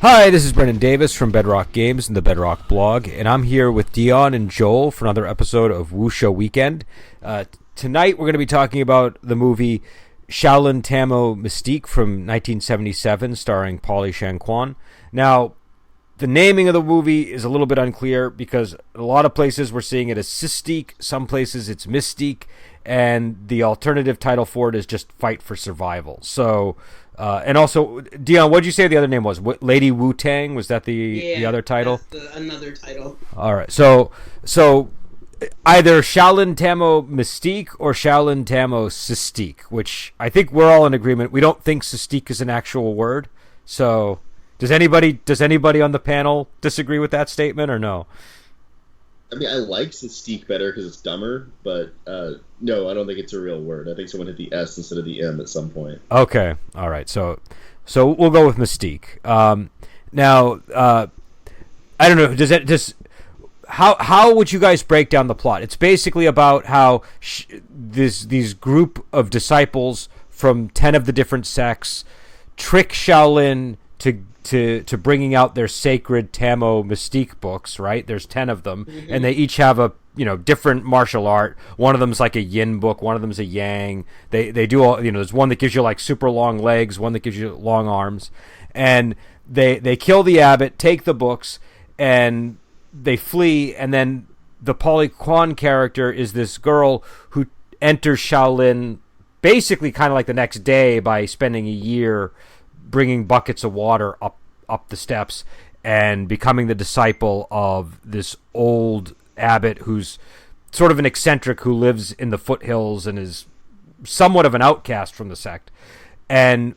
Hi, this is Brendan Davis from Bedrock Games and the Bedrock blog, and I'm here with Dion and Joel for another episode of Wuxia Weekend. Tonight we're going to be talking about the movie Shaolin Tamo Mystique from 1977, starring Polly Shang-Kuan. Now, the naming of the movie is a little bit unclear because a lot of places we're seeing it as Systique, some places it's Mystique, and the alternative title for it is just Fight for Survival. So, and also, Dion, what did you say the other name was? Lady Wu Tang? Was that the other title? That's another title. All right. So either Shaolin Tamo Mystique or Shaolin Tamo Systique, which I think we're all in agreement. We don't think Systique is an actual word. So does anybody on the panel disagree with that statement or no? I mean, I like Systique better because it's dumber, but no, I don't think it's a real word. I think someone hit the S instead of the M at some point. Okay, all right. So we'll go with Mystique. Now, I don't know. How would you guys break down the plot? It's basically about how these group of disciples from 10 of the different sects trick Shaolin to bringing out their sacred Tamo Mystique books, right? There's 10 of them, and they each have a different martial art. One of them's like a yin book, one of them's a yang. They do all, there's one that gives you like super long legs, one that gives you long arms, and they kill the abbot, take the books, and they flee. And then the Polly Kwan character is this girl who enters Shaolin basically kind of like the next day by spending a year bringing buckets of water up the steps and becoming the disciple of this old abbot who's sort of an eccentric who lives in the foothills and is somewhat of an outcast from the sect. And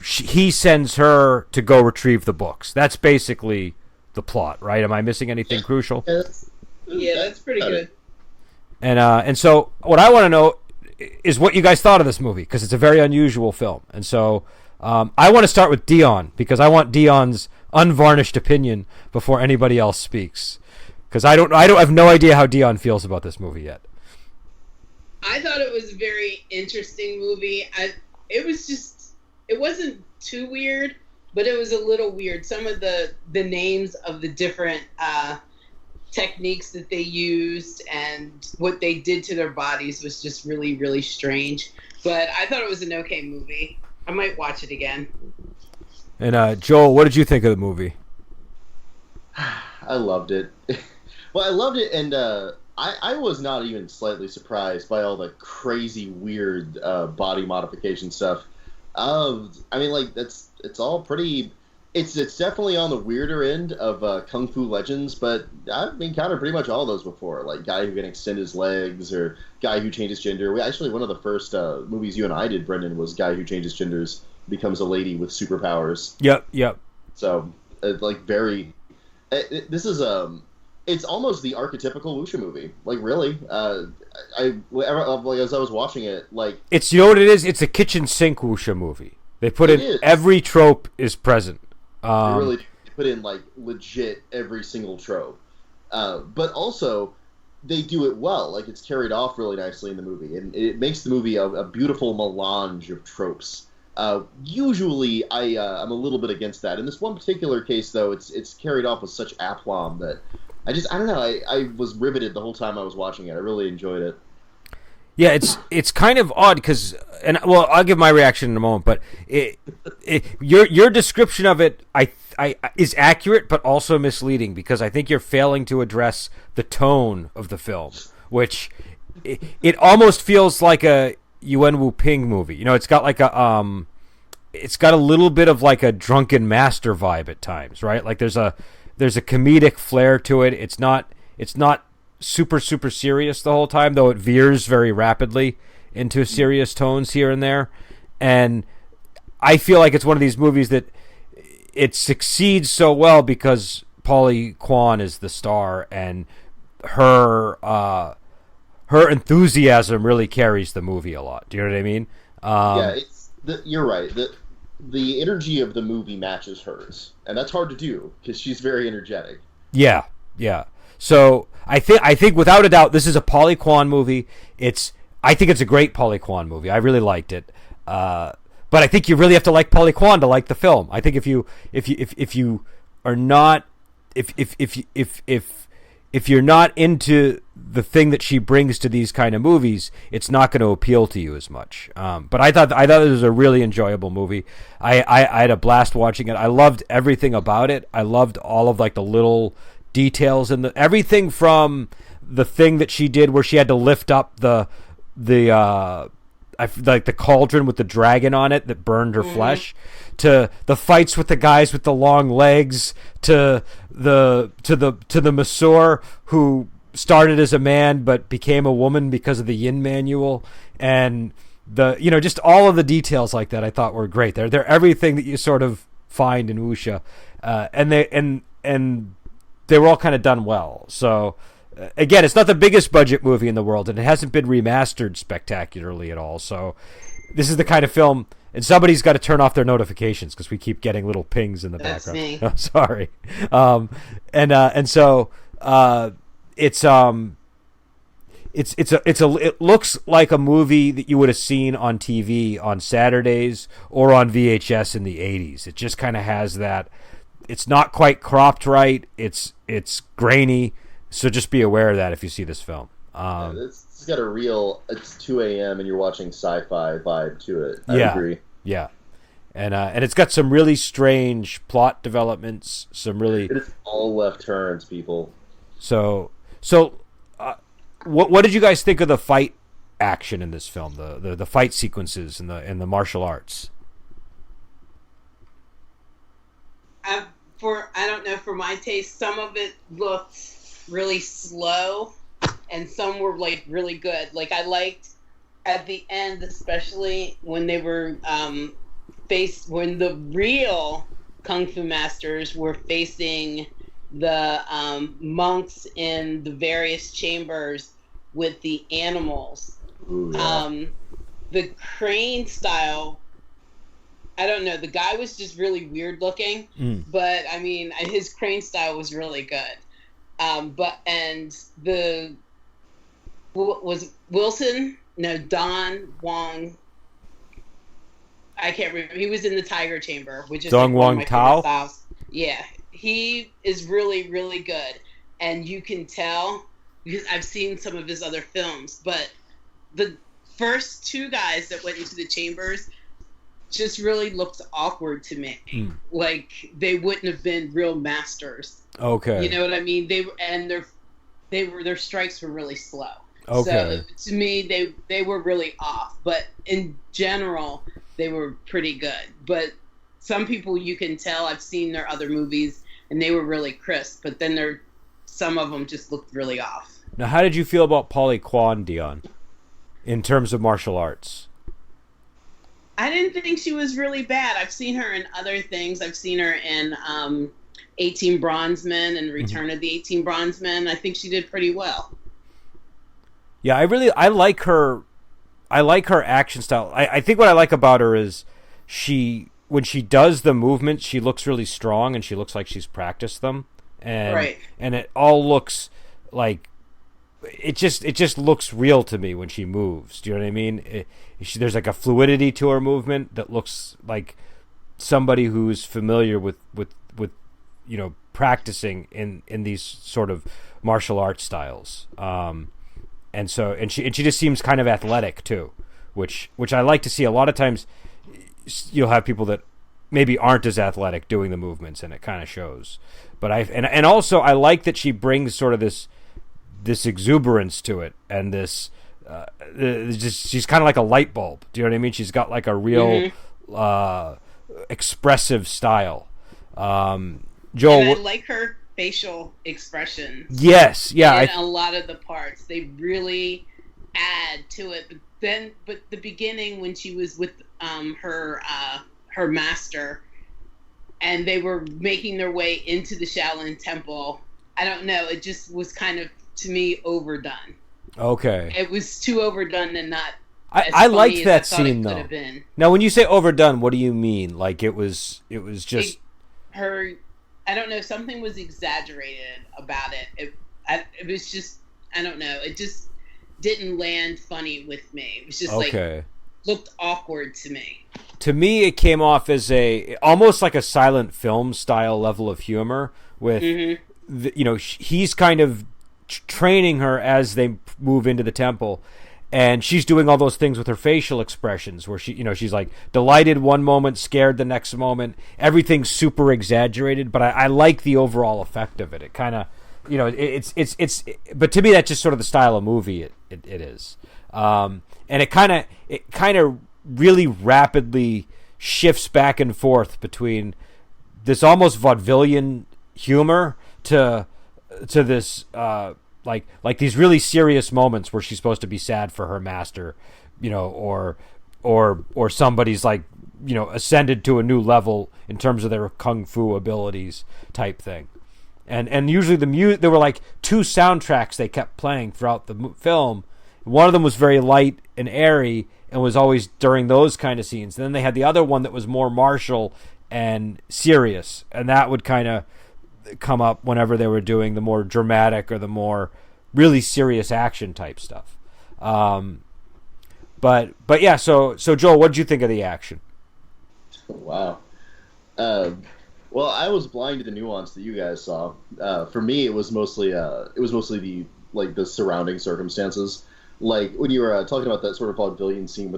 he sends her to go retrieve the books. That's basically the plot, right? Am I missing anything crucial? Yeah, that's pretty good. And so what I want to know is what you guys thought of this movie, because it's a very unusual film. And so I want to start with Dion, because I want Dion's unvarnished opinion before anybody else speaks, because I have no idea how Dion feels about this movie yet. I thought it was a very interesting movie. It wasn't too weird, but it was a little weird. Some of the names of the different techniques that they used and what they did to their bodies was just really, really strange. But I thought it was an okay movie. I might watch it again. And Joel, what did you think of the movie? I loved it. Well, I loved it, and I was not even slightly surprised by all the crazy, weird body modification stuff. I mean, like, it's all pretty. It's definitely on the weirder end of Kung Fu Legends, but I've encountered pretty much all those before. Like guy who can extend his legs, or guy who changes gender. One of the first movies you and I did, Brendan, was guy who changes genders becomes a lady with superpowers. Yep. So, this is it's almost the archetypical wuxia movie. Like, really, as I was watching it, like it's what it is. It's a kitchen sink wuxia movie. They put in every trope is present. They really put in, like, legit every single trope. But also, they do it well. Like, it's carried off really nicely in the movie. And it makes the movie a beautiful melange of tropes. Usually, I'm a little bit against that. In this one particular case, though, it's carried off with such aplomb that I don't know. I was riveted the whole time I was watching it. I really enjoyed it. Yeah, it's kind of odd because, and well, I'll give my reaction in a moment. But your description of it, is accurate, but also misleading, because I think you're failing to address the tone of the film, which it almost feels like a Yuen Wu Ping movie. It's got like it's got a little bit of like a Drunken Master vibe at times, right? Like there's a comedic flair to it. It's not super serious the whole time, though it veers very rapidly into serious tones here and there. And I feel like it's one of these movies that it succeeds so well because Polly Kwan is the star, and her enthusiasm really carries the movie a lot. Do you know what I mean? You're right. The energy of the movie matches hers, and that's hard to do because she's very energetic. Yeah. So I think without a doubt this is a Polly Kwan movie. I think it's a great Polly Kwan movie. I really liked it. But But I think you really have to like Polly Kwan to like the film. I think if you are not if you're not into the thing that she brings to these kind of movies, it's not going to appeal to you as much. But I thought it was a really enjoyable movie. I had a blast watching it. I loved everything about it. I loved all of like the little details and everything from the thing that she did where she had to lift up the cauldron with the dragon on it that burned her flesh, to the fights with the guys with the long legs, to the masseur who started as a man but became a woman because of the Yin manual, and just all of the details like that I thought were great. They're everything that you sort of find in wuxia, and they were all kind of done well. So again, it's not the biggest budget movie in the world, and it hasn't been remastered spectacularly at all. So this is the kind of film, and somebody's got to turn off their notifications because we keep getting little pings in the background. Me. Oh, sorry. It looks like a movie that you would have seen on TV on Saturdays or on VHS in the 80s. It just kind of has that. It's not quite cropped right. It's grainy. So just be aware of that if you see this film. It's got a real, it's 2 a.m. and you're watching sci-fi vibe to it. I agree. Yeah. And it's got some really strange plot developments. It is all left turns, people. So what did you guys think of the fight action in this film? The fight sequences and the martial arts? I don't know, for my taste, some of it looked really slow and some were like really good. Like I liked at the end, especially when they were when the real kung fu masters were facing the monks in the various chambers with the animals. Ooh, yeah. The crane style, I don't know, the guy was just really weird looking, but I mean his crane style was really good. Don Wong, I can't remember. He was in the Tiger Chamber, which is Dong like one of Wong my Tao? favorite styles. Yeah, he is really, really good, and you can tell because I've seen some of his other films. But the first two guys that went into the chambers just really looked awkward to me, like they wouldn't have been real masters. Okay, you know what I mean? Their strikes were really slow. Okay. So to me, they were really off. But in general, they were pretty good. But some people you can tell, I've seen their other movies, and they were really crisp. But then some of them just looked really off. Now, how did you feel about Polly Kwan, Dion, in terms of martial arts? I didn't think she was really bad. I've seen her in other things. I've seen her in 18 Bronzemen and Return of the 18 Bronzemen. I think she did pretty well. Yeah, I like her. I like her action style. I think what I like about her is when she does the movements, she looks really strong and she looks like she's practiced them. And right. And it all looks like it just looks real to me when she moves. Do you know what I mean? There's like a fluidity to her movement that looks like somebody who's familiar with practicing in these sort of martial arts styles. And she just seems kind of athletic too, which I like to see. A lot of times you'll have people that maybe aren't as athletic doing the movements, and it kind of shows. But and also I like that she brings sort of this exuberance to it, and this she's kind of like a light bulb. Do you know what I mean? She's got like a real expressive style. Joel, and I like her facial expressions. Yes, yeah. In a lot of the parts, they really add to it. But the beginning when she was with her master, and they were making their way into the Shaolin Temple, I don't know. It just was kind of, to me, overdone. Okay. It was too overdone and not. I liked that scene though. Now, when you say overdone, what do you mean? Like it was just her. I don't know. Something was exaggerated about it. It was just. I don't know. It just didn't land funny with me. It was just like looked awkward to me. to me, it came off as almost like a silent film style level of humor with, he's kind of training her as they move into the temple, and she's doing all those things with her facial expressions where she's like delighted one moment, scared the next moment. Everything's super exaggerated, but I like the overall effect of it. It kind of, it's but to me, that's just sort of the style of movie it is. And it kind of really rapidly shifts back and forth between this almost vaudevillian humor to this like these really serious moments where she's supposed to be sad for her master, or somebody's like, ascended to a new level in terms of their kung fu abilities type thing. And usually there were like two soundtracks they kept playing throughout the film. One of them was very light and airy and was always during those kind of scenes. And then they had the other one that was more martial and serious, and that would kind of come up whenever they were doing the more dramatic or the more really serious action type stuff. But yeah, so Joel, what did you think of the action? Wow. Well, I was blind to the nuance that you guys saw. For me, it was mostly the surrounding circumstances. Like when you were talking about that sort of vaudevillian scene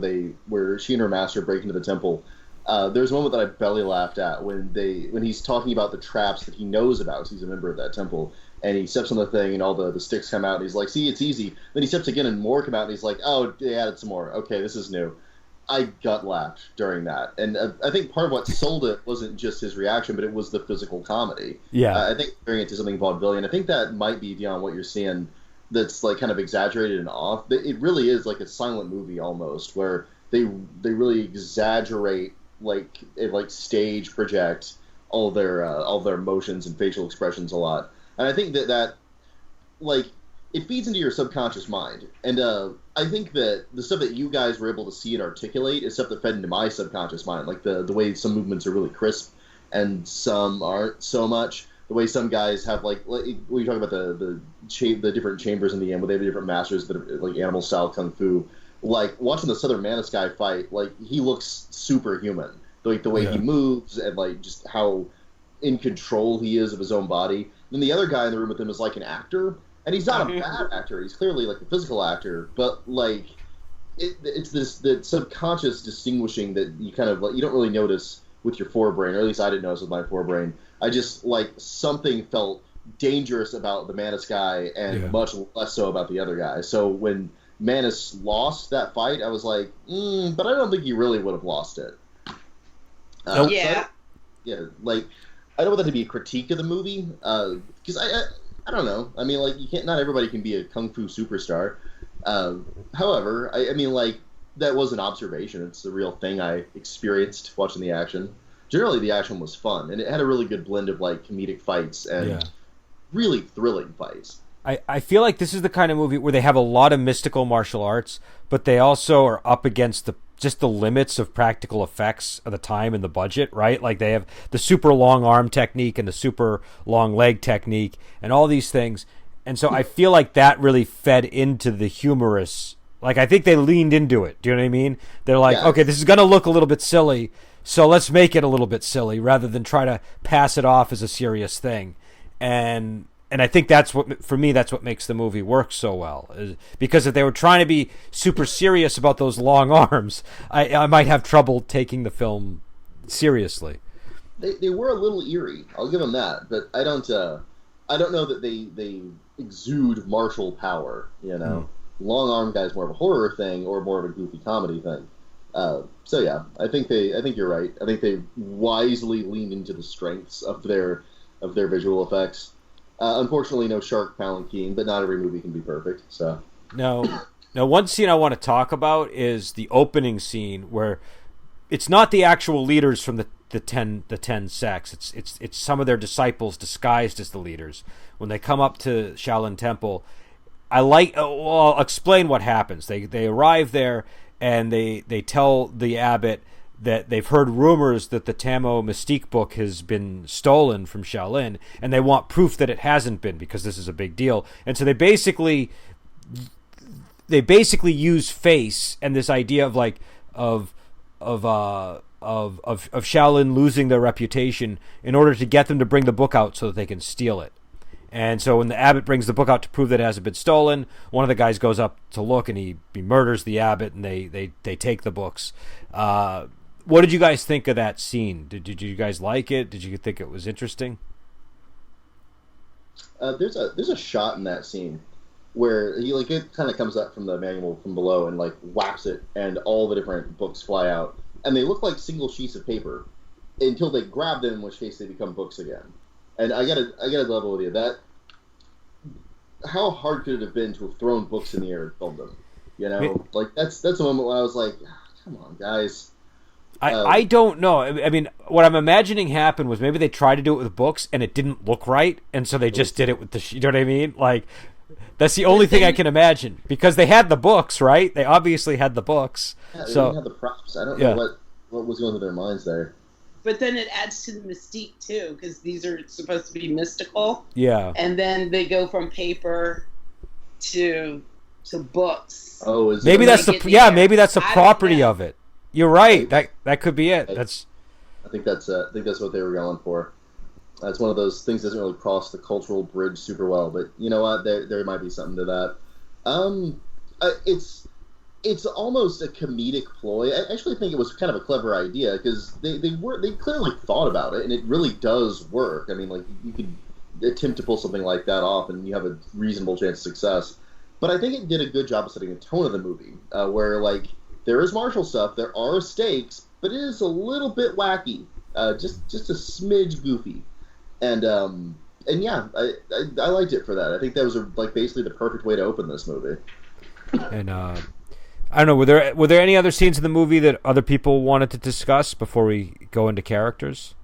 where she and her master break into the temple. There's a moment that I belly laughed at when he's talking about the traps that he knows about. He's a member of that temple, and he steps on the thing, and all the sticks come out. And he's like, "See, it's easy." Then he steps again, and more come out, and he's like, "Oh, they added some more. Okay, this is new." I gut laughed during that, and I think part of what sold it wasn't just his reaction, but it was the physical comedy. Yeah, I think comparing it to something vaudevillian, I think that might be beyond what you're seeing. That's like kind of exaggerated and off. It really is like a silent movie almost, where they really exaggerate. Like stage project all their emotions and facial expressions a lot, and I think that like it feeds into your subconscious mind, and I think that the stuff that you guys were able to see and articulate is stuff that fed into my subconscious mind, like the way some movements are really crisp and some aren't so much. The way some guys have like when you talk about the different chambers in the end, where they have different masters that are like animal style kung fu. Like watching the Southern Menace guy fight, like he looks superhuman. Like the way he moves and like just how in control he is of his own body. Then the other guy in the room with him is like an actor, and he's not a bad actor. He's clearly like a physical actor, but like it's the subconscious distinguishing that you kind of like you don't really notice with your forebrain, or at least I didn't notice with my forebrain. I just like something felt dangerous about the Menace guy and much less so about the other guy. So when Menace lost that fight, I was like, but I don't think he really would have lost it. Yeah. So like, I don't want that to be a critique of the movie, because I don't know. I mean, like, not everybody can be a kung fu superstar. However, I mean, like, that was an observation. It's the real thing I experienced watching the action. Generally, the action was fun, and it had a really good blend of, like, comedic fights and really thrilling fights. I feel like this is the kind of movie where they have a lot of mystical martial arts, but they also are up against the limits of practical effects of the time and the budget, right? Like they have the super long arm technique and the super long leg technique and all these things. And so I feel like that really fed into the humorous. Like I think they leaned into it. Do you know what I mean? They're like, okay, this is going to look a little bit silly, so let's make it a little bit silly rather than try to pass it off as a serious thing. And I think that's what makes the movie work so well. Because if they were trying to be super serious about those long arms, I might have trouble taking the film seriously. They were a little eerie. I'll give them that, but I don't know that they exude martial power. You know, long arm guy is more of a horror thing or more of a goofy comedy thing. So yeah, I think you're right. I think they wisely leaned into the strengths of their visual effects. Unfortunately, no shark palanquin, but not every movie can be perfect. So no. Now, one scene I want to talk about is the opening scene where it's not the actual leaders from the 10 sects. It's some of their disciples disguised as the leaders. When they come up to Shaolin Temple, I'll explain what happens. They arrive there and they tell the abbot that they've heard rumors that the Tamo Mystique book has been stolen from Shaolin, and they want proof that it hasn't been because this is a big deal. And so they basically use face and this idea of of Shaolin losing their reputation in order to get them to bring the book out so that they can steal it. And so when the abbot brings the book out to prove that it hasn't been stolen, one of the guys goes up to look, and he murders the abbot, and they take the books. What did you guys think of that scene? Did you guys like it? Did you think it was interesting? There's a shot in that scene where he like it kind of comes up from the manual from below and like whaps it, and all the different books fly out, and they look like single sheets of paper until they grab them, in which case they become books again. And I gotta level with you that. How hard could it have been to have thrown books in the air and filmed them? You know, like that's a moment when I was like, come on, guys. I don't know. I mean, what I'm imagining happened was maybe they tried to do it with books and it didn't look right, and so they just did it with the. You know what I mean? Like, that's the only thing I can imagine, because they had the books, right? They obviously had the books. Yeah, they so didn't have the props. I don't know what was going through their minds there. But then it adds to the mystique too, because these are supposed to be mystical. Yeah. And then they go from paper to books. Oh, maybe that's maybe that's the property of it. You're right. That could be it. I think that's what they were going for. It's one of those things that doesn't really cross the cultural bridge super well, but you know what? There might be something to that. It's almost a comedic ploy. I actually think it was kind of a clever idea, because they clearly thought about it, and it really does work. I mean, like, you could attempt to pull something like that off, and you have a reasonable chance of success. But I think it did a good job of setting the tone of the movie, where like there is martial stuff, there are stakes, but it is a little bit wacky, just a smidge goofy, and yeah, I liked it for that. I think that was basically the perfect way to open this movie. And I don't know. Were there any other scenes in the movie that other people wanted to discuss before we go into characters?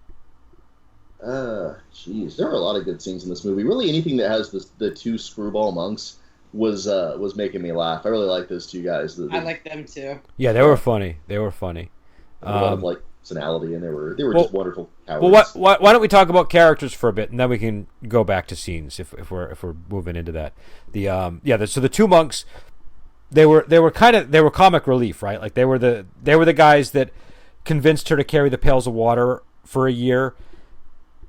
Jeez, there were a lot of good scenes in this movie. Really, anything that has the two screwball monks was making me laugh. I really like those two guys. I like them too. Yeah, they were funny. They were funny. A lot of personality, and they were just wonderful cowards. Well, why don't we talk about characters for a bit, and then we can go back to scenes if we're moving into that. So the two monks. They were comic relief, right? Like they were the guys that convinced her to carry the pails of water for a year,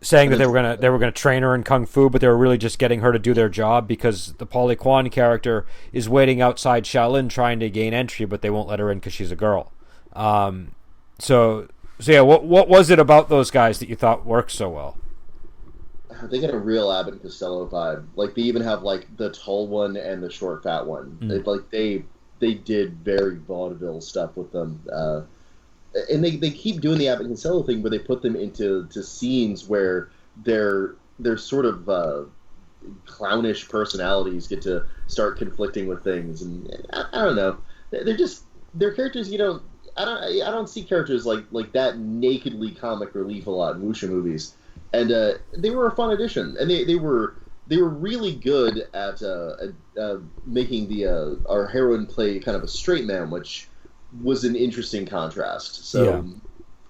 saying that they were gonna train her in kung fu, but they were really just getting her to do their job, because the Polly Shang-Kuan character is waiting outside Shaolin trying to gain entry, but they won't let her in because she's a girl. So yeah, what was it about those guys that you thought worked so well? They got a real Abbott and Costello vibe. Like, they even have like the tall one and the short fat one. They did very vaudeville stuff with them, and they keep doing the Abbott and Costello thing, where they put them into scenes where their sort of clownish personalities get to start conflicting with things, and I don't know. They're characters I don't see characters like that nakedly comic relief a lot in wuxia movies. And they were a fun addition, and they were really good at making our heroine play kind of a straight man, which was an interesting contrast. So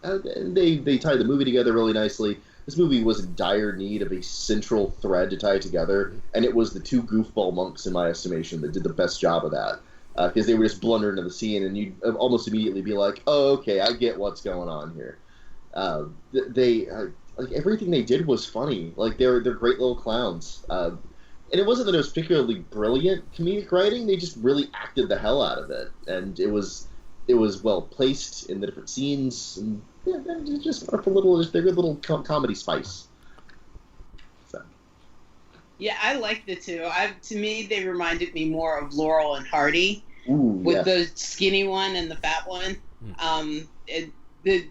they tied the movie together really nicely. This movie was in dire need of a central thread to tie it together, and it was the two goofball monks, in my estimation, that did the best job of that, because they were just blundering into the scene, and you'd almost immediately be like, oh, okay, I get what's going on here. Everything they did was funny. Like, they're great little clowns. And it wasn't that it was particularly brilliant comedic writing. They just really acted the hell out of it, and it was well placed in the different scenes. And yeah, just a good little comedy spice. So. Yeah, I liked the two. To me, they reminded me more of Laurel and Hardy, with the skinny one and the fat one.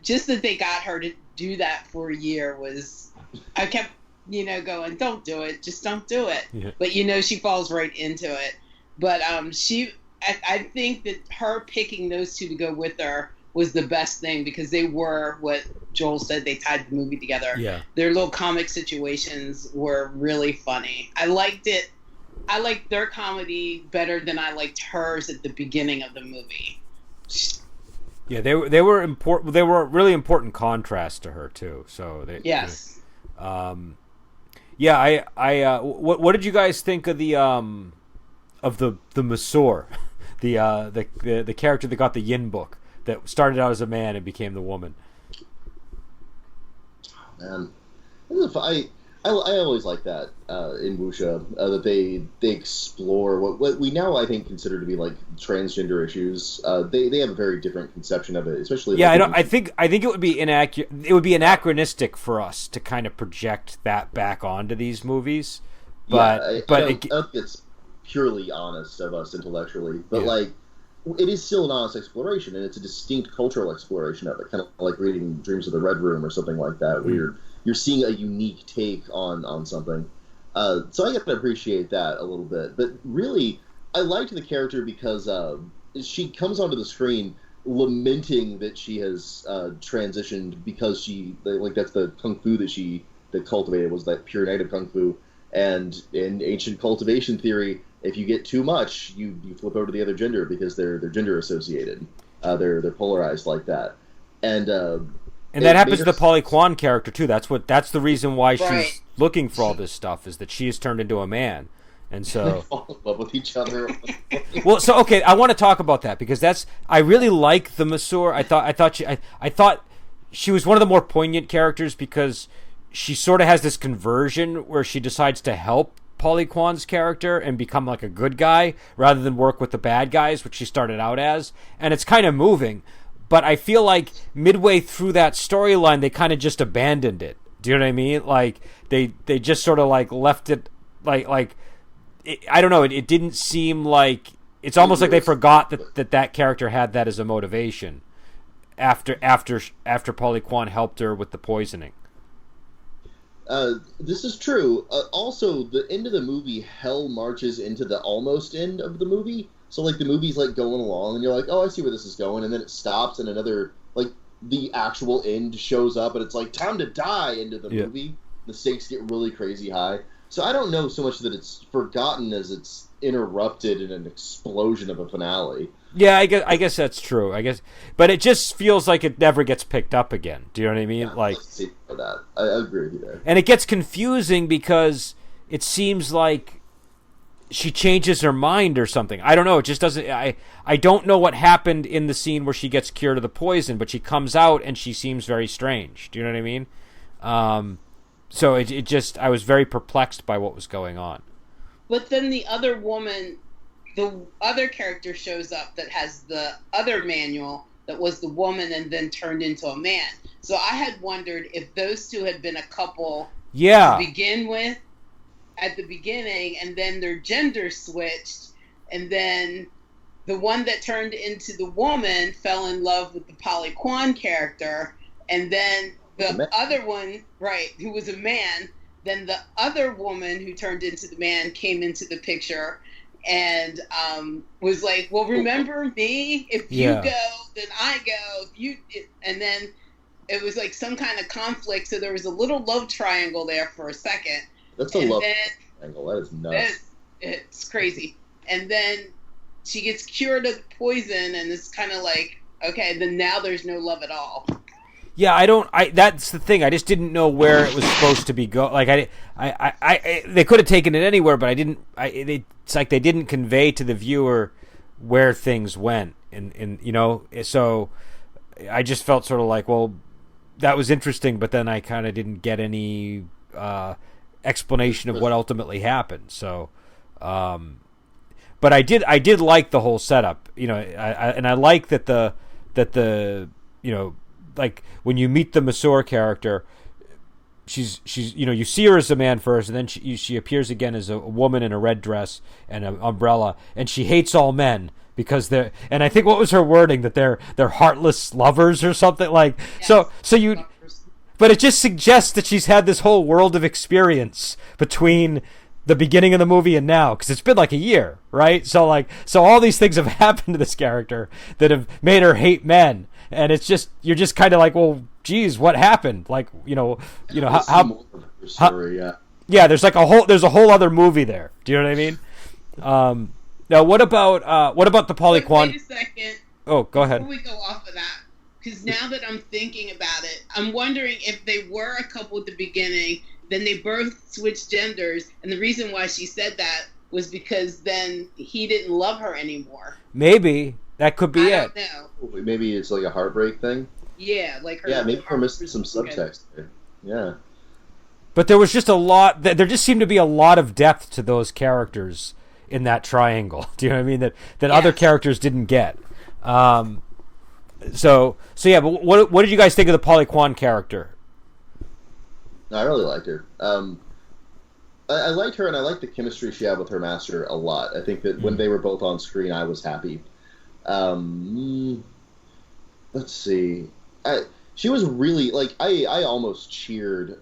Just that they got her to do that for a year was, I kept, going, don't do it, just don't do it. Yeah. But she falls right into it. But I think that her picking those two to go with her was the best thing, because they were what Joel said, they tied the movie together. Yeah. Their little comic situations were really funny. I liked it. I liked their comedy better than I liked hers at the beginning of the movie. Yeah, they were important. They were a really important contrast to her too. So yes. What did you guys think of the Masseur, the character that got the Yin book, that started out as a man and became the woman? Man, I always like that in wuxia that they explore what we now I think consider to be like transgender issues. They have a very different conception of it, especially. Yeah, like, I think it would be inaccurate. It would be anachronistic for us to kind of project that back onto these movies. But I don't think it's purely honest of us intellectually, but like it is still an honest exploration, and it's a distinct cultural exploration of it, kind of like reading Dreams of the Red Room or something like that, where you're seeing a unique take on something. So I get to appreciate that a little bit. But really, I liked the character because she comes onto the screen lamenting that she has transitioned because that's the kung fu that cultivated was that pure native kung fu. And in ancient cultivation theory, if you get too much, you flip over to the other gender because they're gender associated. They're polarized like that. And that happens to the Polly Shang-Kuan character too. That's the reason why Right. she's looking for all this stuff, is that she has turned into a man, and so fall in love with each other. well. So okay, I want to talk about that because I really like the Masseur. I thought she was one of the more poignant characters because she sort of has this conversion where she decides to help Polly Shang-Kuan's character and become like a good guy rather than work with the bad guys, which she started out as, and it's kind of moving. But I feel like midway through that storyline, they kind of just abandoned it. Do you know what I mean? Like they just sort of like left it like I don't know. It didn't seem like it's almost like they forgot that character had that as a motivation after Polly Shang-Kuan helped her with the poisoning. This is true. Also, the end of the movie hell marches into the almost end of the movie. So, like, the movie's, like, going along, and you're like, oh, I see where this is going, and then it stops, and another, like, the actual end shows up, and it's like, time to die into the movie. The stakes get really crazy high. So I don't know so much that it's forgotten as it's interrupted in an explosion of a finale. Yeah, I guess that's true. But it just feels like it never gets picked up again. Do you know what I mean? Yeah, like, let's see for that. I agree with you there. And it gets confusing because it seems like she changes her mind or something. I don't know. It just doesn't. I don't know what happened in the scene where she gets cured of the poison, but she comes out and she seems very strange. Do you know what I mean? So it just, I was very perplexed by what was going on. But then the other woman, the other character shows up that has the other manual that was the woman and then turned into a man. So I had wondered if those two had been a couple to begin with at the beginning, and then their gender switched, and then the one that turned into the woman fell in love with the Polly Shang-Kuan character, and then the other one, right, who was a man, then the other woman who turned into the man came into the picture and was like, well, remember me? If you go, then I go. And then it was like some kind of conflict, so there was a little love triangle there for a second. That's a love triangle. That is nuts. It's crazy. And then she gets cured of the poison, and it's kind of like, okay, then now there's no love at all. Yeah, that's the thing. I just didn't know where it was supposed to be Like they could have taken it anywhere, but it's like they didn't convey to the viewer where things went, and so I just felt sort of like, well, that was interesting, but then I kind of didn't get any explanation of what ultimately happened. So, but I did like the whole setup, and I like that the like when you meet the Masseur character, she's you see her as a man first, and then she appears again as a woman in a red dress and an umbrella, and she hates all men because they're, and I think what was her wording, that they're heartless lovers or something like. Yes, so you, but it just suggests that she's had this whole world of experience between the beginning of the movie and now, because it's been like a year, right? So all these things have happened to this character that have made her hate men. And it's just, you're just kind of like, well, geez, what happened? Like, how story, yeah, there's a whole other movie there. Do you know what I mean? Now, what about the Polly Shang-Kuan? Wait a second. Oh, go ahead. Before we go off of that, because now that I'm thinking about it, I'm wondering if they were a couple at the beginning, then they both switched genders, and the reason why she said that was because then he didn't love her anymore. Maybe. That could be it. I don't know. Maybe it's like a heartbreak thing. Yeah, like her. Yeah, maybe we're missing some subtext there. Yeah. But there was just a lot. There just seemed to be a lot of depth to those characters in that triangle. Do you know what I mean? That Yes. other characters didn't get. So yeah. But what did you guys think of the Polly Kwan character? I really liked her. I liked her, and I liked the chemistry she had with her master a lot. I think that when they were both on screen, I was happy. Let's see. She was really like I almost cheered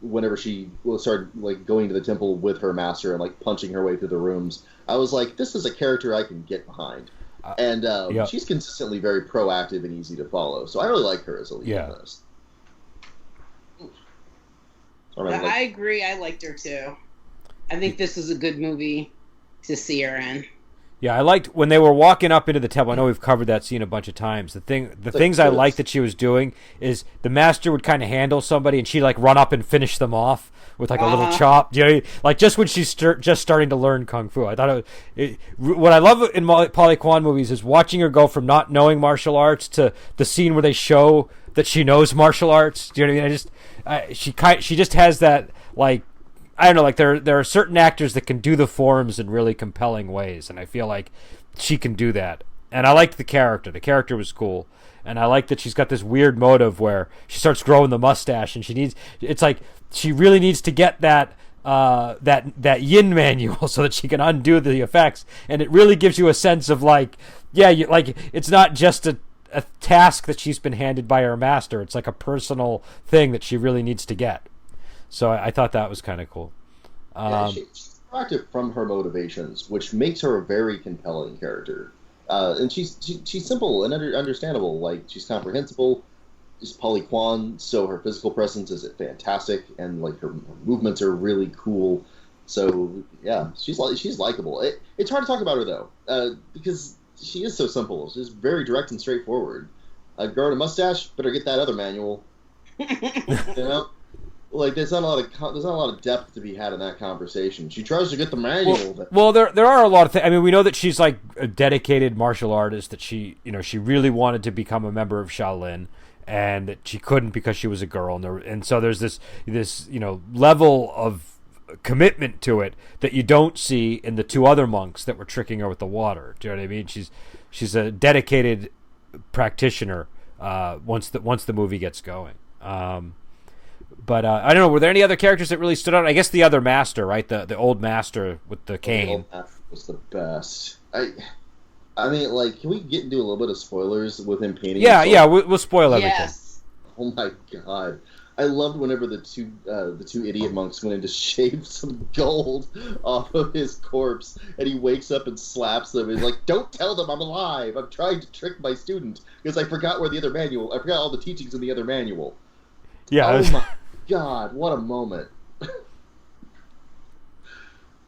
whenever she started like going to the temple with her master and like punching her way through the rooms. I was like, this is a character I can get behind, and yeah. she's consistently very proactive and easy to follow. So I really like her as a lead. Yeah. I agree. I liked her too. I think this is a good movie to see her in. Yeah, I liked when they were walking up into the temple. I know we've covered that scene a bunch of times. The things I liked that she was doing is the master would kind of handle somebody and she'd like run up and finish them off with like a little chop. You know, like just when she's just starting to learn kung fu. I thought what I love in Polly Kwan movies is watching her go from not knowing martial arts to the scene where they show that she knows martial arts. Do you know what I mean? She just has that like. I don't know, like there are certain actors that can do the forms in really compelling ways, and I feel like she can do that. And I liked the character. The character was cool, and I like that she's got this weird motive where she starts growing the mustache, and it's like she really needs to get that yin manual so that she can undo the effects, and it really gives you a sense of like, yeah, it's not just a task that she's been handed by her master. It's like a personal thing that she really needs to get. So I thought that was kind of cool. She's proactive from her motivations, which makes her a very compelling character. And she's simple and understandable. Like, she's comprehensible. She's Polly Kwan, so her physical presence is fantastic, and like her movements are really cool. So yeah, she's likable. It's hard to talk about her though, because she is so simple. She's very direct and straightforward. Growing a mustache, better get that other manual. You know. Like there's not a lot of depth to be had in that conversation. She tries to get the manual. Well, there are a lot of things. I mean, we know that she's like a dedicated martial artist. That she really wanted to become a member of Shaolin, and that she couldn't because she was a girl. And so there's this level of commitment to it that you don't see in the two other monks that were tricking her with the water. Do you know what I mean? She's a dedicated practitioner. Once the movie gets going. But I don't know. Were there any other characters that really stood out? I guess the other master, right? The old master with the cane. The old master was the best. I mean, like, can we get into a little bit of spoilers with him painting? Yeah, we'll spoil everything. Yes. Oh my god, I loved whenever the two idiot monks went in to shave some gold off of his corpse, and he wakes up and slaps them. He's like, "Don't tell them I'm alive. I'm trying to trick my student because I forgot I forgot all the teachings in the other manual." Yeah. Oh my god, what a moment.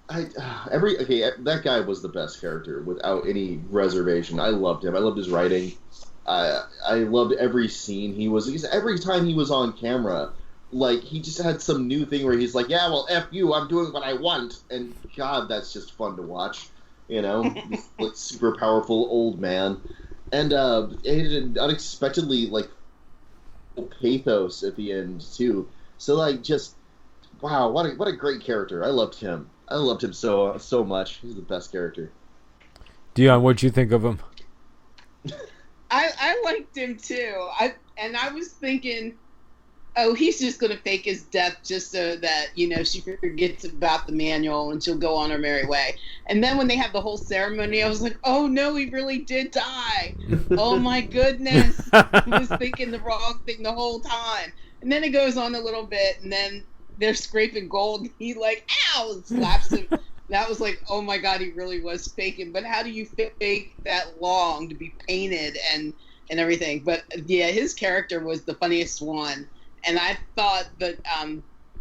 That guy was the best character without any reservation. I loved him. I loved his writing. I loved every scene he was. Every time he was on camera, like he just had some new thing where he's like, "Yeah, well, f you, I'm doing what I want," and God, that's just fun to watch. You know, this like super powerful old man, and it unexpectedly like pathos at the end too. So like, just wow, what a great character. I loved him. I loved him so much. He's the best character. Dion, what'd you think of him? I liked him too. I was thinking, oh, he's just gonna fake his death just so that she forgets about the manual and she'll go on her merry way. And then when they have the whole ceremony, I was like, oh no, he really did die. Oh my goodness, I was thinking the wrong thing the whole time. And then it goes on a little bit, and then they're scraping gold. And he like, ow, and slaps him. That was like, oh my god, he really was faking. But how do you fake that long to be painted and everything? But yeah, his character was the funniest one. And I thought that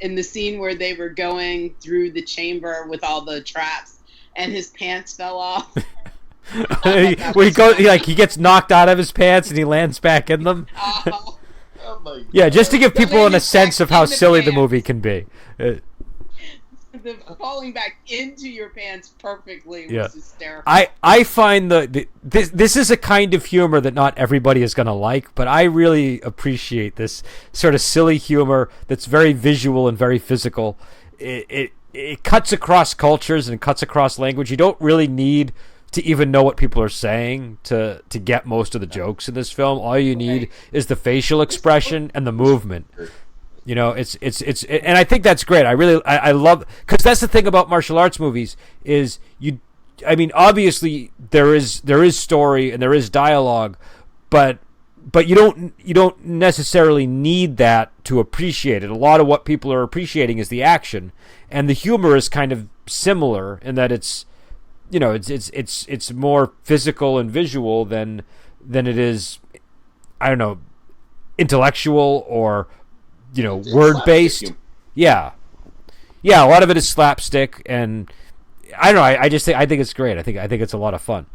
in the scene where they were going through the chamber with all the traps and his pants fell off. He gets knocked out of his pants and he lands back in them. Oh my god. Yeah, just to give people a sense of how silly the movie can be. the falling back into your pants perfectly Yeah. was hysterical. I find this is a kind of humor that not everybody is going to like, but I really appreciate this sort of silly humor that's very visual and very physical. It cuts across cultures and cuts across language. You don't really need to even know what people are saying to get most of the jokes in this film. All you need is the facial expression and the movement. You know, it's and I think that's great. I love, because that's the thing about martial arts movies is I mean, obviously there is story and there is dialogue, but you don't necessarily need that to appreciate it. A lot of what people are appreciating is the action, and the humor is kind of similar in that it's, you know, it's more physical and visual than it is, I don't know, intellectual or, you know, word based. Yeah. A lot of it is slapstick, and I don't know. I think it's great. I think it's a lot of fun.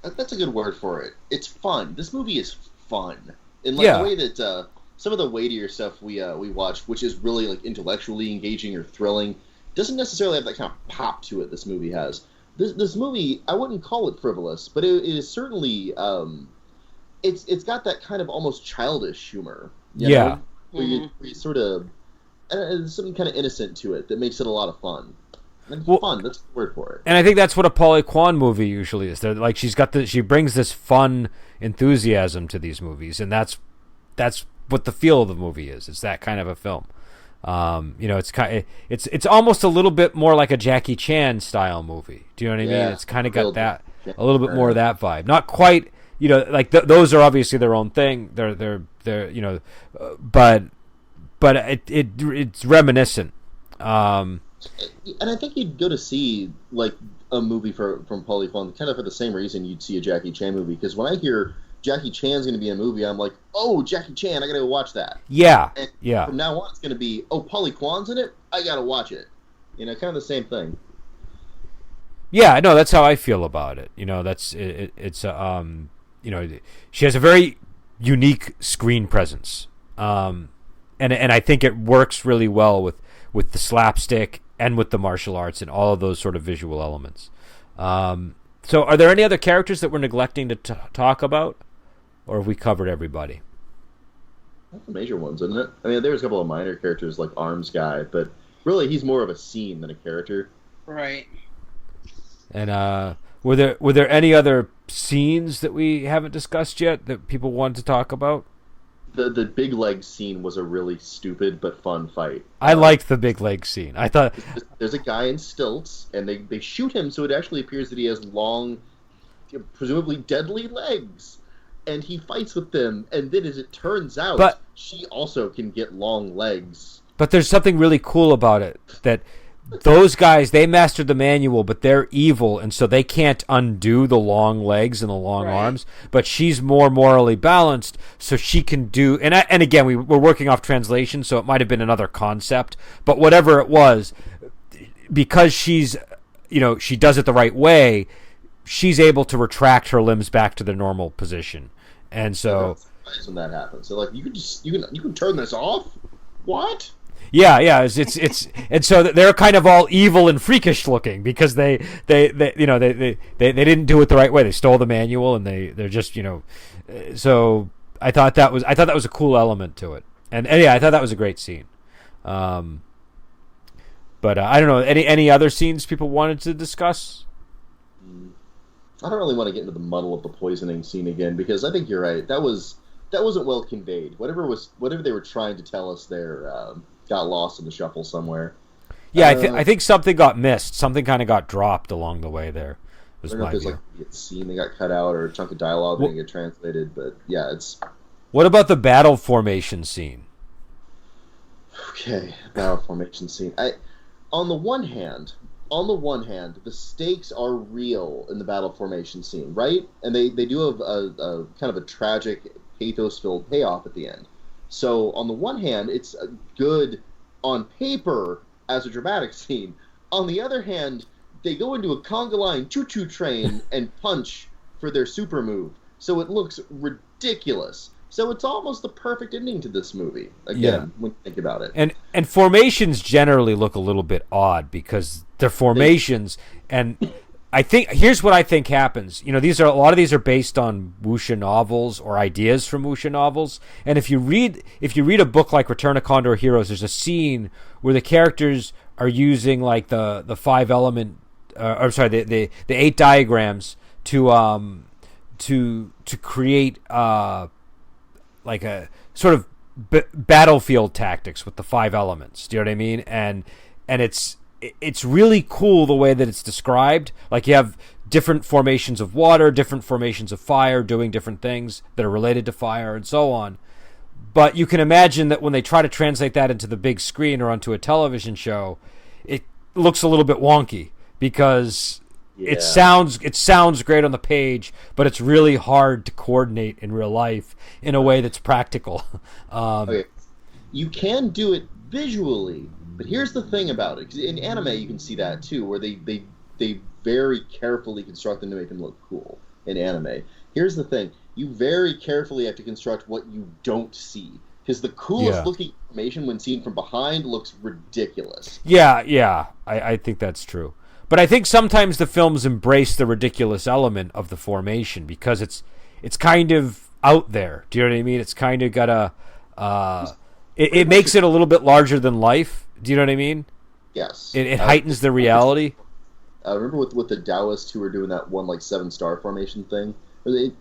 That's a good word for it. It's fun. This movie is fun in like the way that some of the weightier stuff we watch, which is really like intellectually engaging or thrilling, doesn't necessarily have that kind of pop to it. This movie has. This movie, I wouldn't call it frivolous, but it is certainly it's got that kind of almost childish humor. You know? Where you sort of, there's something kind of innocent to it that makes it a lot of fun. And fun, that's the word for it. And I think that's what a Polly Shang-Kuan movie usually is. They're like, she brings this fun enthusiasm to these movies, and that's what the feel of the movie is. It's that kind of a film. You know, it's almost a little bit more like a Jackie Chan style movie. Do you know what I mean? It's kind of got that a little bit more of that vibe. Not quite. You know, like those are obviously their own thing. They're you know, but it's reminiscent. And I think you'd go to see like a movie from Polly Shang-Kuan kind of for the same reason you'd see a Jackie Chan movie, because when I hear Jackie Chan's going to be in a movie, I'm like, oh, Jackie Chan, I got to go watch that. Yeah, and yeah. From now on, it's going to be, oh, Polly Shang-Kuan's in it, I got to watch it. You know, kind of the same thing. Yeah, no, that's how I feel about it. You know, it's you know, she has a very unique screen presence, and I think it works really well with the slapstick and with the martial arts and all of those sort of visual elements. So, are there any other characters that we're neglecting to talk about, or have we covered everybody? That's the major ones, isn't it? I mean, there's a couple of minor characters like Arms Guy, but really he's more of a scene than a character. Right. And were there any other scenes that we haven't discussed yet that people wanted to talk about? The big leg scene was a really stupid but fun fight. I liked the big leg scene. I thought there's a guy in stilts, and they shoot him, so it actually appears that he has long, presumably deadly legs, and he fights with them. And then, as it turns out, she also can get long legs. But there's something really cool about it, that those guys, they mastered the manual, but they're evil, and so they can't undo the long legs and the long arms. But she's more morally balanced, so she can do. And again, we're working off translation, so it might have been another concept. But whatever it was, because she's, you know, she does it the right way, she's able to retract her limbs back to their normal position. And so when that happens, so like you can turn this off. What? Yeah, it's and so they're kind of all evil and freakish looking because they you know they didn't do it the right way. They stole the manual, and they're just, you know. So I thought that was a cool element to it, and yeah, I thought that was a great scene. But I don't know, any other scenes people wanted to discuss. I don't really want to get into the muddle of the poisoning scene again, because I think you're right. That wasn't well conveyed. Whatever they were trying to tell us there. Got lost in the shuffle somewhere. Yeah, I think something got missed. Something kind of got dropped along the way there. I don't know if there's like a scene that got cut out or a chunk of dialogue that didn't get translated, but yeah, it's... What about the battle formation scene? Okay, battle formation scene. On the one hand, the stakes are real in the battle formation scene, right? And they do have a kind of a tragic, pathos-filled payoff at the end. So, on the one hand, it's good on paper as a dramatic scene. On the other hand, they go into a conga line choo-choo train and punch for their super move. So it looks ridiculous. So it's almost the perfect ending to this movie. Again, Yeah. when you think about it. And formations generally look a little bit odd because they're formations, and I think here's what I think happens. You know, a lot of these are based on wuxia novels or ideas from wuxia novels. And if you read a book like Return of Condor Heroes, there's a scene where the characters are using like the 5 element, the 8 diagrams to create like a sort of battlefield tactics with the 5 elements. Do you know what I mean? And it's really cool the way that it's described. Like you have different formations of water, different formations of fire, doing different things that are related to fire and so on. But you can imagine that when they try to translate that into the big screen or onto a television show, it looks a little bit wonky because it sounds great on the page, but it's really hard to coordinate in real life in a way that's practical. Okay. You can do it visually, but here's the thing about it. 'Cause in anime, you can see that too, where they very carefully construct them to make them look cool in anime. Here's the thing. You very carefully have to construct what you don't see. Because the coolest looking animation when seen from behind looks ridiculous. Yeah, I think that's true. But I think sometimes the films embrace the ridiculous element of the formation because it's kind of out there. Do you know what I mean? It's kind of got it makes it a little bit larger than life. Do you know what I mean? Yes. It heightens the reality. I remember with the Taoists who were doing that one like 7-star formation thing. And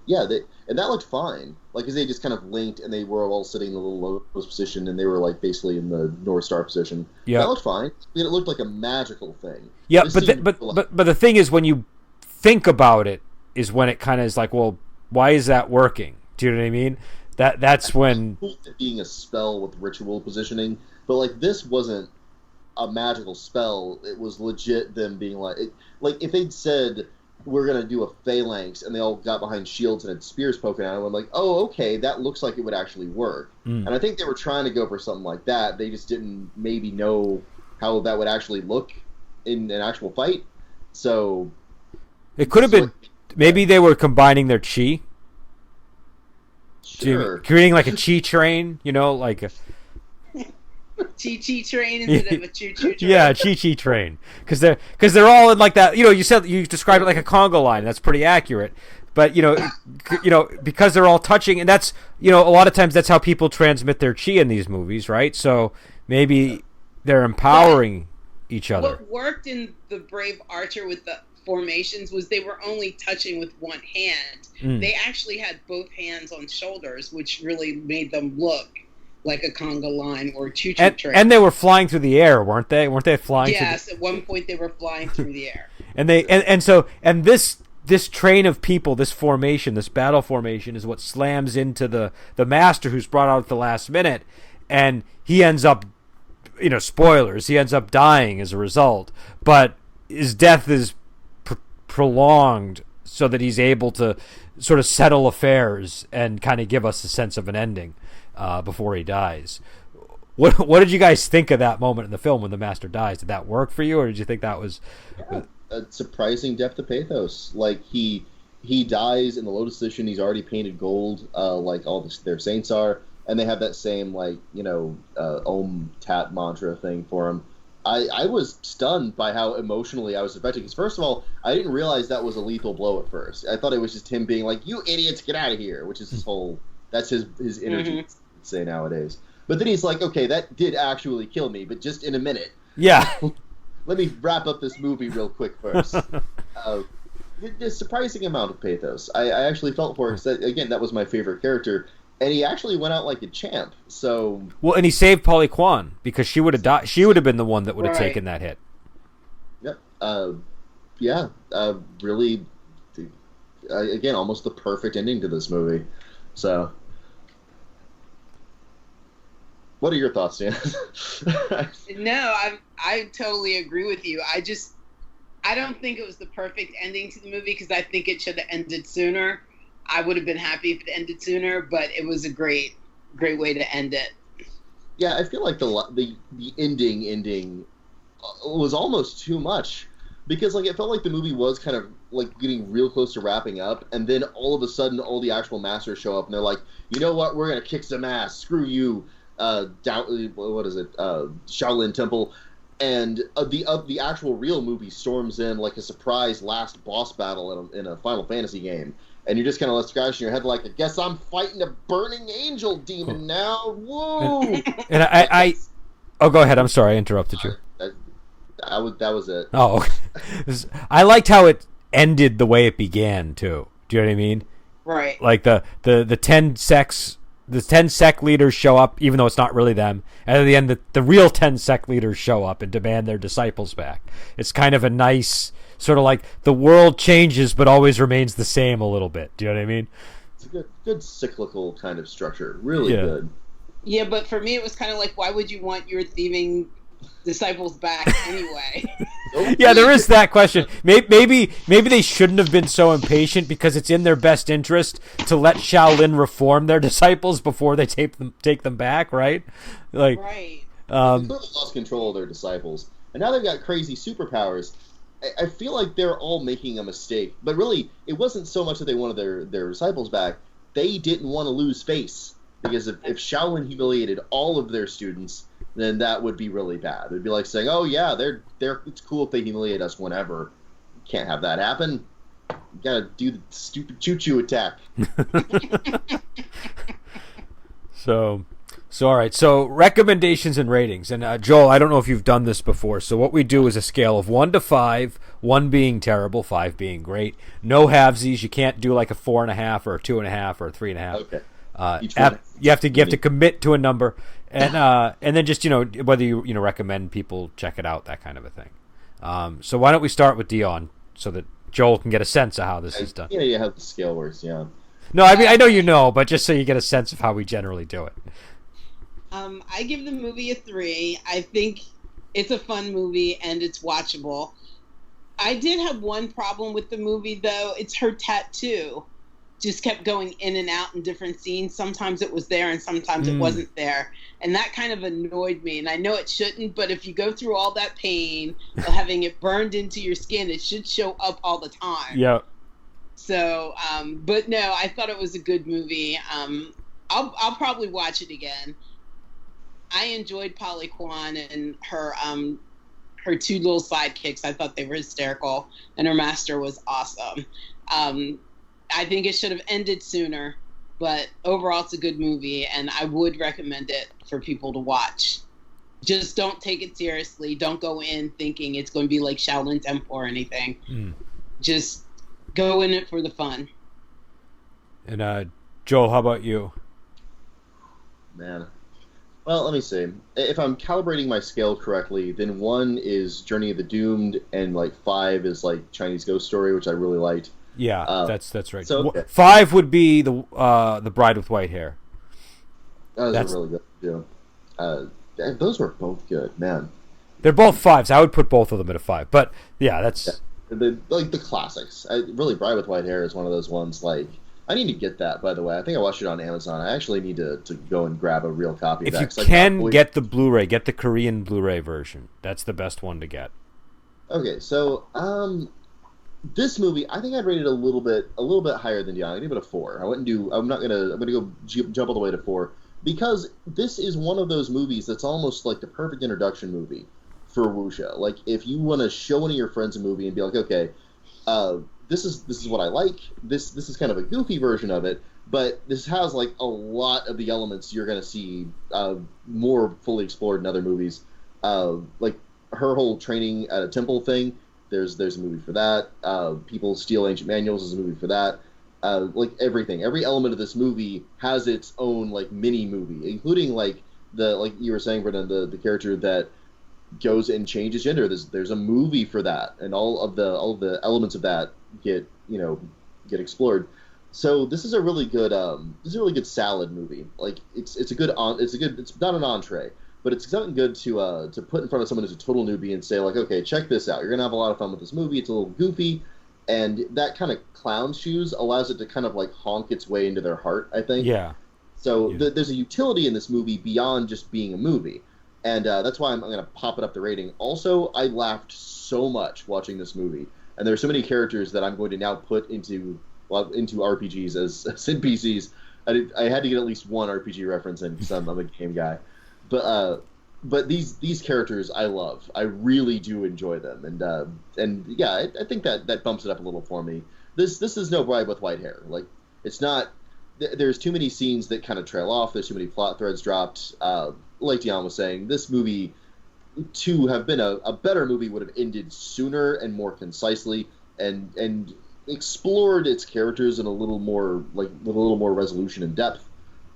that looked fine. Like, because they just kind of linked and they were all sitting in the little lotus position and they were like basically in the North Star position. Yeah, that looked fine. I mean, it looked like a magical thing. Yeah, but the thing is, when you think about it, is when it kind of is like, well, why is that working? Do you know what I mean? That's when being a spell with ritual positioning, but like this wasn't a magical spell. It was legit them being like if they'd said, we're going to do a phalanx, and they all got behind shields and had spears poking out of them, I'm like, oh, okay, that looks like it would actually work. And I think they were trying to go for something like that. They just didn't maybe know how that would actually look in an actual fight. So it could have been, maybe they were combining their chi. Sure. Creating like a chi train, you know, like a... Chi train instead of a choo-choo train. Yeah, chi train, because they're all in like that. You know, you described it like a conga line. That's pretty accurate. But you know, because they're all touching, and that's, you know, a lot of times that's how people transmit their chi in these movies, right? So maybe they're empowering each other. What worked in The Brave Archer with the formations was they were only touching with one hand. They actually had both hands on shoulders, which really made them look like a conga line or a choo-choo train. And they were flying through the air, weren't they? Weren't they flying? Yes, at one point they were flying through the air. and this train of people, this formation, this battle formation, is what slams into the master who's brought out at the last minute, and he ends up, you know, spoilers, he ends up dying as a result. But his death is prolonged so that he's able to sort of settle affairs and kind of give us a sense of an ending before he dies. What did you guys think of that moment in the film when the master dies? Did that work for you, or did you think that was a surprising depth of pathos? Like he dies in the lotus position. He's already painted gold, like all their saints are, and they have that same like, you know, Om Tat mantra thing for him. I was stunned by how emotionally I was affected, because first of all, I didn't realize that was a lethal blow at first. I thought it was just him being like, "You idiots, get out of here," which is his whole. That's his energy, say nowadays. But then he's like, "Okay, that did actually kill me, but just in a minute." Yeah. Let me wrap up this movie real quick first. A surprising amount of pathos. I actually felt for it, because again, that was my favorite character. And he actually went out like a champ. So well, and he saved Polly Shang-Kuan, because she would have died. She would have been the one that would have taken that hit. Yep. Really. Again, almost the perfect ending to this movie. So, what are your thoughts, Dan? No, I totally agree with you. I don't think it was the perfect ending to the movie, because I think it should have ended sooner. I would have been happy if it ended sooner, but it was a great way to end it. Yeah, I feel like the ending was almost too much. because like it felt like the movie was kind of like getting real close to wrapping up, and then all of a sudden all the actual masters show up and they're like, you know what, we're gonna kick some ass, screw you, Shaolin Temple, and the actual real movie storms in like a surprise last boss battle in a Final Fantasy game, and you're just kind of left scratching your head like, I guess I'm fighting a burning angel demon now, woo. And I oh, go ahead, I'm sorry, I interrupted you. That was it. Oh, I liked how it ended the way it began too. Do you know what I mean? Right. Like the 10 sect leaders show up, even though it's not really them, and at the end, the real 10 sect leaders show up and demand their disciples back. It's kind of a nice sort of like the world changes but always remains the same a little bit. Do you know what I mean? It's a good cyclical kind of structure. Really good. Yeah, but for me, it was kind of like, why would you want your thieving disciples back anyway? Yeah, there is that question. Maybe they shouldn't have been so impatient because it's in their best interest to let Shaolin reform their disciples before they take them back, right? Like, right. They lost control of their disciples, and now they've got crazy superpowers. I feel like they're all making a mistake, but really, it wasn't so much that they wanted their disciples back. They didn't want to lose face, because if Shaolin humiliated all of their students, then that would be really bad. It'd be like saying, "Oh yeah, they're it's cool if they humiliate us whenever." Can't have that happen. You gotta do the stupid choo-choo attack. So all right. So recommendations and ratings. And Joel, I don't know if you've done this before. So what we do is a scale of 1 to 5, 1 being terrible, 5 being great. No halvesies. You can't do like a 4.5 or a 2.5 or a 3.5. Okay. You have to commit to a number, and then just whether you recommend people check it out, that kind of a thing. So why don't we start with Dion so that Joel can get a sense of how this is done. Yeah, you have the scale works. Yeah. No, I mean I know but just so you get a sense of how we generally do it. I give the movie a 3. I think it's a fun movie and it's watchable. I did have one problem with the movie though. It's her tattoo. Just kept going in and out in different scenes. Sometimes it was there and sometimes it wasn't there. And that kind of annoyed me. And I know it shouldn't, but if you go through all that pain of having it burned into your skin, it should show up all the time. Yeah. So, but no, I thought it was a good movie. I'll probably watch it again. I enjoyed Polly Shang-Kuan and her 2 little sidekicks. I thought they were hysterical. And her master was awesome. I think it should have ended sooner, but overall it's a good movie, and I would recommend it for people to watch. Just don't take it seriously. Don't go in thinking it's going to be like Shaolin Temple or anything. Just go in it for the fun. And Joel, how about you? Man. Well, let me see. If I'm calibrating my scale correctly, then 1 is Journey of the Doomed, and like 5 is like Chinese Ghost Story, which I really liked. Yeah, that's right. So, okay. 5 would be the Bride with White Hair. That's really good too. Those were both good, man. They're both 5s. I would put both of them at a 5. But yeah, that's like the classics. Really, Bride with White Hair is one of those ones. Like, I need to get that. By the way, I think I watched it on Amazon. I actually need to go and grab a real copy of that. If you can get the Blu-ray, get the Korean Blu-ray version. That's the best one to get. Okay, so this movie, I think I'd rate it a little bit higher than Dion. I'd give it a 4. I'm gonna go jump all the way to 4 because this is one of those movies that's almost like the perfect introduction movie for wuxia. Like, if you want to show one of your friends a movie and be like, okay, this is what I like. This is kind of a goofy version of it, but this has like a lot of the elements you're gonna see more fully explored in other movies. Like her whole training at a temple thing. There's a movie for that. People Steal Ancient Manuals is a movie for that. Like everything, every element of this movie has its own like mini movie, including like you were saying, Brendan, the character that goes and changes gender. There's a movie for that, and all of the elements of that get explored. So this is a really good salad movie. Like it's not an entree, but it's something good to put in front of someone who's a total newbie and say, like, okay, check this out. You're gonna have a lot of fun with this movie. It's a little goofy, and that kind of clown shoes allows it to kind of like honk its way into their heart, I think. Yeah. So there's a utility in this movie beyond just being a movie, and that's why I'm gonna pop it up the rating. Also, I laughed so much watching this movie, and there are so many characters that I'm going to now put into RPGs as NPCs. I had to get at least one RPG reference in because I'm a game guy, but these characters I love. I really do enjoy them, and yeah, I think that bumps it up a little for me. This is no Bride with White Hair. Like, it's not. There's too many scenes that kind of trail off. There's too many plot threads dropped. Like Dion was saying, this movie, to have been a better movie, would have ended sooner and more concisely, and explored its characters in a little more resolution and depth.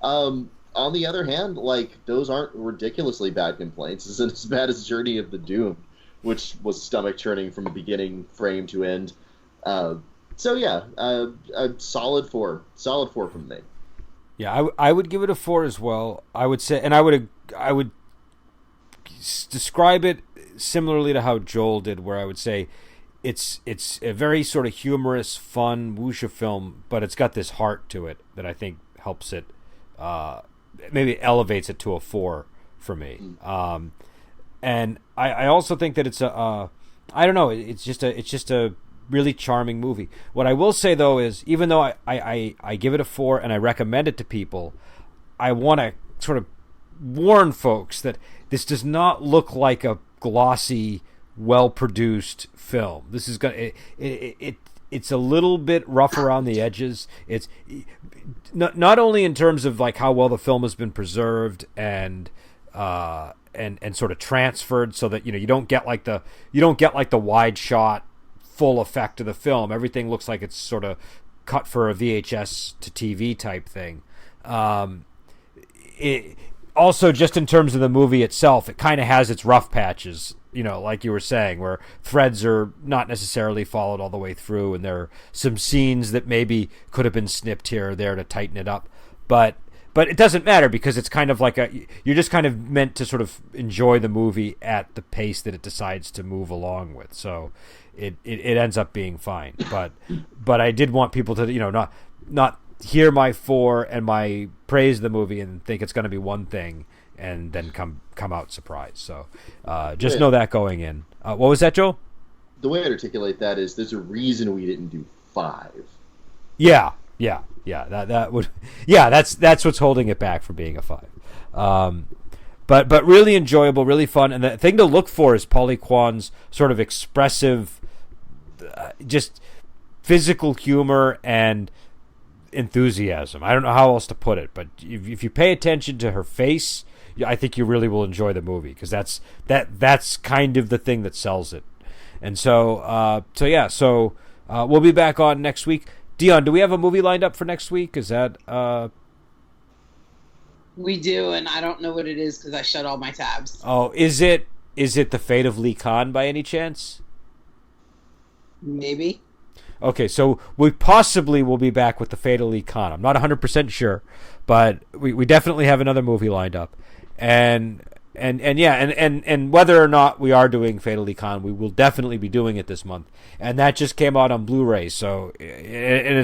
On the other hand, like, those aren't ridiculously bad complaints. This isn't as bad as Journey of the Doom, which was stomach churning from beginning frame to end. So yeah, a solid 4 from me. Yeah, I would give it a 4 as well. I would say, and I would describe it similarly to how Joel did, where I would say it's a very sort of humorous, fun wuxia film, but it's got this heart to it that I think helps it, maybe elevates it to a 4 for me. And I also think that it's I don't know, it's just a really charming movie. What I will say though is, even though I give it a 4 and I recommend it to people, I want to sort of warn folks that this does not look like a glossy, well-produced film. This is gonna it's a little bit rough around the edges. It's not only in terms of like how well the film has been preserved and sort of transferred, so that you don't get like the wide shot full effect of the film. Everything looks like it's sort of cut for a VHS to TV type thing. It also, just in terms of the movie itself, it kind of has its rough patches, like you were saying, where threads are not necessarily followed all the way through, and there are some scenes that maybe could have been snipped here or there to tighten it up. But it doesn't matter, because it's kind of like you're just kind of meant to sort of enjoy the movie at the pace that it decides to move along with. So it ends up being fine. But I did want people to not hear my 4 and my praise of the movie and think it's going to be one thing and then come out surprised. So just know that going in. What was that, Joel? The way I articulate that is, there's a reason we didn't do 5. Yeah. That would. Yeah, that's what's holding it back from being a 5. But really enjoyable, really fun, and the thing to look for is Polly Kwan's sort of expressive, just physical humor and enthusiasm. I don't know how else to put it, but if you pay attention to her face, I think you really will enjoy the movie, because that's kind of the thing that sells it. And so we'll be back on next week. Dion, do we have a movie lined up for next week? Is that We do, and I don't know what it is because I shut all my tabs. Oh, is it The Fate of Lee Khan by any chance? Maybe. Okay, so we possibly will be back with The Fate of Lee Khan. I'm not 100% sure, but we definitely have another movie lined up. And whether or not we are doing Fate of Lee Khan, we will definitely be doing it this month. And that just came out on Blu-ray, so I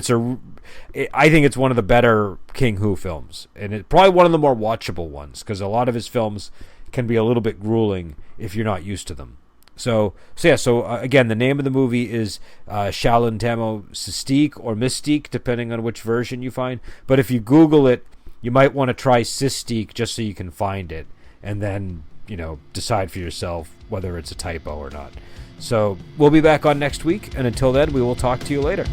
think it's one of the better King Hu films, and it's probably one of the more watchable ones, because a lot of his films can be a little bit grueling if you're not used to them. So again, the name of the movie is Shaolin Tamo Systique or Mystique, depending on which version you find. But if you Google it, you might want to try Systique just so you can find it, and then decide for yourself whether it's a typo or not. So we'll be back on next week, and until then, we will talk to you later.